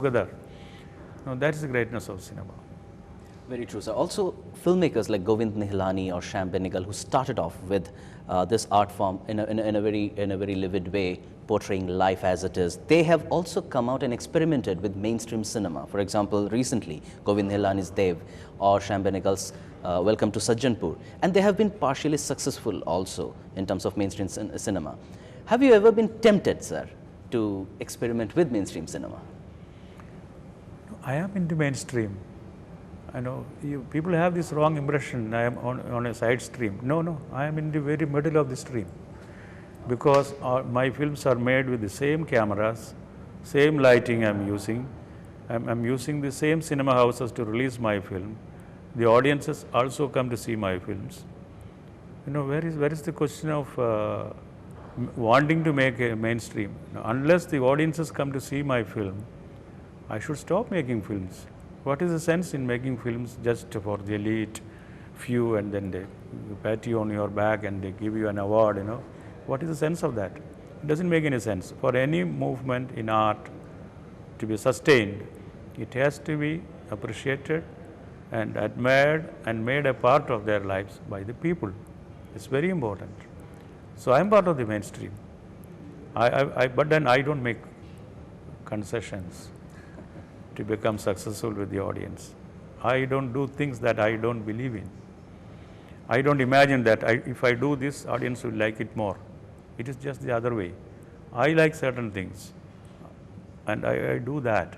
together. Now, that is the greatness of cinema. Very true, sir. Also, filmmakers like Govind Nihalani or Shyam Benegal, who started off with this art form in a very livid way, portraying life as it is, they have also come out and experimented with mainstream cinema. For example, recently, Govind Nihalani's Dev or Shyam Benegal's Welcome to Sajjanpur, and they have been partially successful also in terms of mainstream cinema. Have you ever been tempted, sir, to experiment with mainstream cinema? I am into mainstream. I know people have this wrong impression. I am on a side stream. No, I am in the very middle of the stream, because my films are made with the same cameras, same lighting I am using. I'm using the same cinema houses to release my film. The audiences also come to see my films. Where is the question of wanting to make a mainstream? Unless the audiences come to see my film, I should stop making films. What is the sense in making films just for the elite few, and then they pat you on your back and they give you an award, What is the sense of that? It doesn't make any sense. For any movement in art to be sustained, it has to be appreciated and admired and made a part of their lives by the people. It's very important. So I am part of the mainstream. But then I don't make concessions to become successful with the audience. I don't do things that I don't believe in. I don't imagine that if I do this, audience will like it more. It is just the other way. I like certain things, and I do that,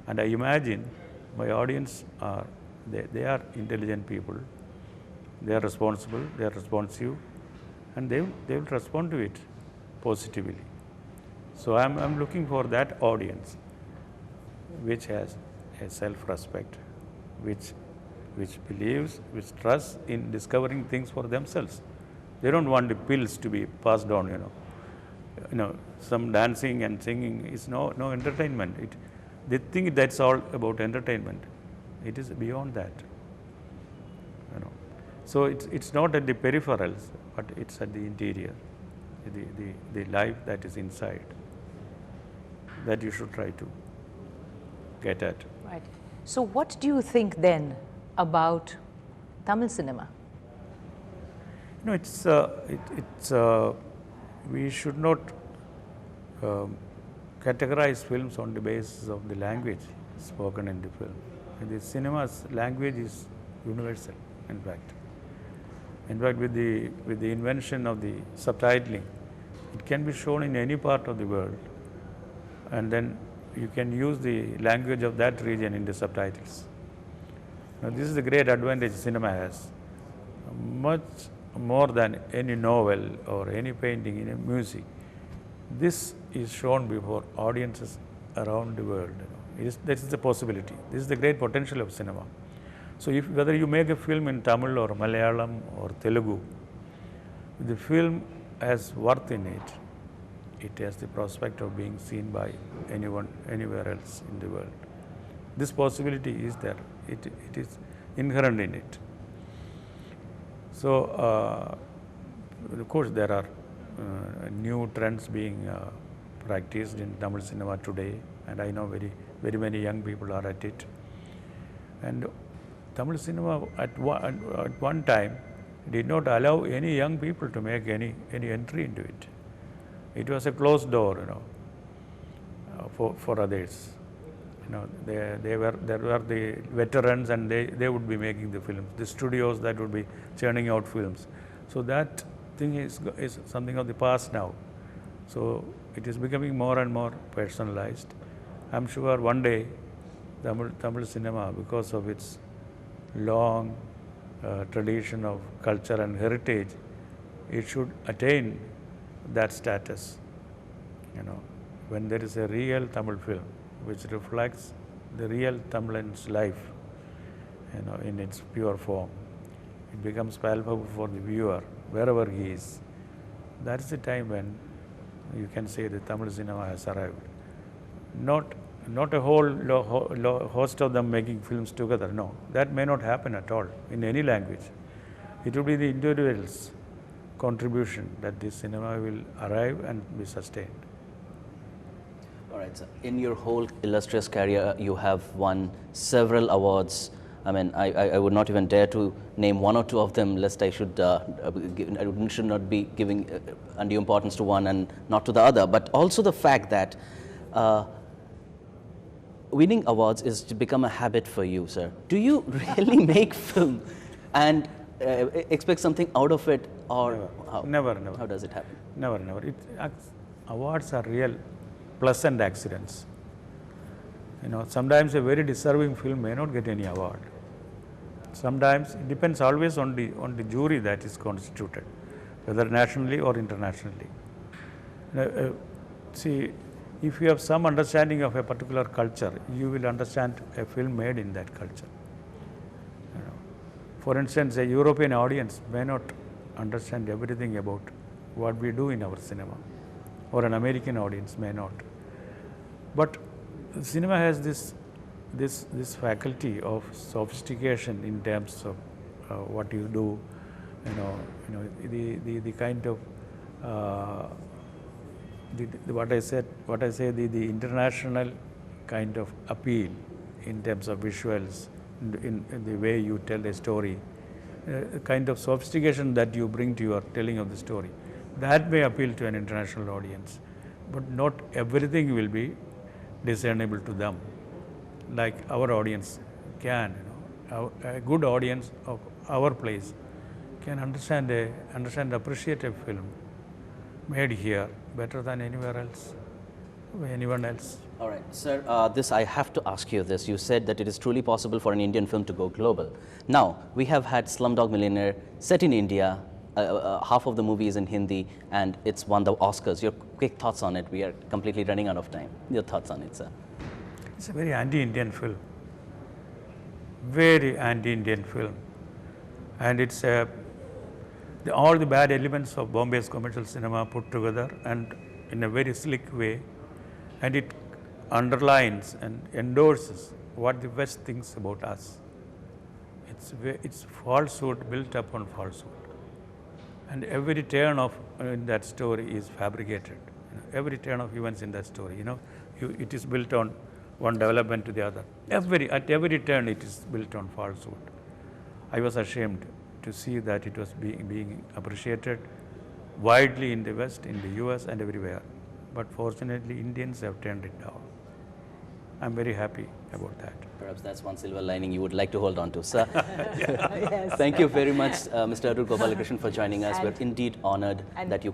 and I imagine my audience they are intelligent people. They are responsible. They are responsive, and they will respond to it positively. So I'm looking for that audience, which has a self-respect, which believes, which trusts in discovering things for themselves. They don't want the pills to be passed on, Some dancing and singing is no entertainment. They think that's all about entertainment. It is beyond that, So it's not at the peripherals, but it's at the interior, the life that is inside, that you should try to get at. Right. So what do you think then about Tamil cinema? We should not categorize films on the basis of the language spoken in the film. The cinema's language is universal, in fact. In fact, with the invention of the subtitling, it can be shown in any part of the world, and then you can use the language of that region in the subtitles. Now, this is the great advantage cinema has, much more than any novel or any painting, any music. This is shown before audiences around the world. This is the possibility. This is the great potential of cinema. So, whether you make a film in Tamil or Malayalam or Telugu, the film has worth in it. It has the prospect of being seen by anyone, anywhere else in the world. This possibility is there. It is inherent in it. So, of course, there are new trends being practiced in Tamil cinema today, and I know very many young people are at it. And Tamil cinema at one time did not allow any young people to make any entry into it. It was a closed door, for others. There were the veterans, and they would be making the films. The studios that would be churning out films. So that thing is something of the past now. So it is becoming more and more personalized. I'm sure one day Tamil cinema, because of its long tradition of culture and heritage, it should attain that status. When there is a real Tamil film which reflects the real Tamilan's life, in its pure form, it becomes palpable for the viewer wherever he is. That is the time when you can say the Tamil cinema has arrived. Not a whole host of them making films together. No, that may not happen at all in any language. It will be the individual's contribution that this cinema will arrive and be sustained. All right, sir. In your whole illustrious career, you have won several awards. I mean, I would not even dare to name one or two of them, lest I should not be giving undue importance to one and not to the other. But also the fact that winning awards is to become a habit for you, sir. Do you really make film and expect something out of it, or Never. how? Never, never. How does it happen? Never, never. Awards are real pleasant accidents. You know, sometimes a very deserving film may not get any award. Sometimes it depends always on the jury that is constituted, whether nationally or internationally. See, if you have some understanding of a particular culture, you will understand a film made in that culture. You know, for instance, a European audience may not understand everything about what we do in our cinema, or an American audience may not. But cinema has this faculty of sophistication in terms of what you do. The kind of what I say the international kind of appeal in terms of visuals, in the way you tell a story, kind of sophistication that you bring to your telling of the story, that may appeal to an international audience, but not everything will be discernible to them, like our audience can. A good audience of our place can understand, appreciate a film made here better than anywhere else, anyone else. All right, sir, this I have to ask you this. You said that it is truly possible for an Indian film to go global. Now, we have had Slumdog Millionaire set in India, half of the movie is in Hindi, and it's won the Oscars. Your quick thoughts on it? We are completely running out of time. Your thoughts on it, sir? It's a very anti-Indian film, very anti-Indian film, and it's all the bad elements of Bombay's commercial cinema put together and in a very slick way, and it underlines and endorses what the West thinks about us. It's falsehood built upon falsehood, and every turn of in that story is fabricated. Every turn of events in that story, it is built on one development to the other. At every turn, it is built on falsehood. I was ashamed to see that it was being appreciated widely in the West, in the US, and everywhere. But fortunately, Indians have turned it down. I'm very happy about that. Perhaps that's one silver lining you would like to hold on to, sir. Yes. Thank you very much, Mr. Adoor Gopalakrishnan, for joining us. We're indeed honored that you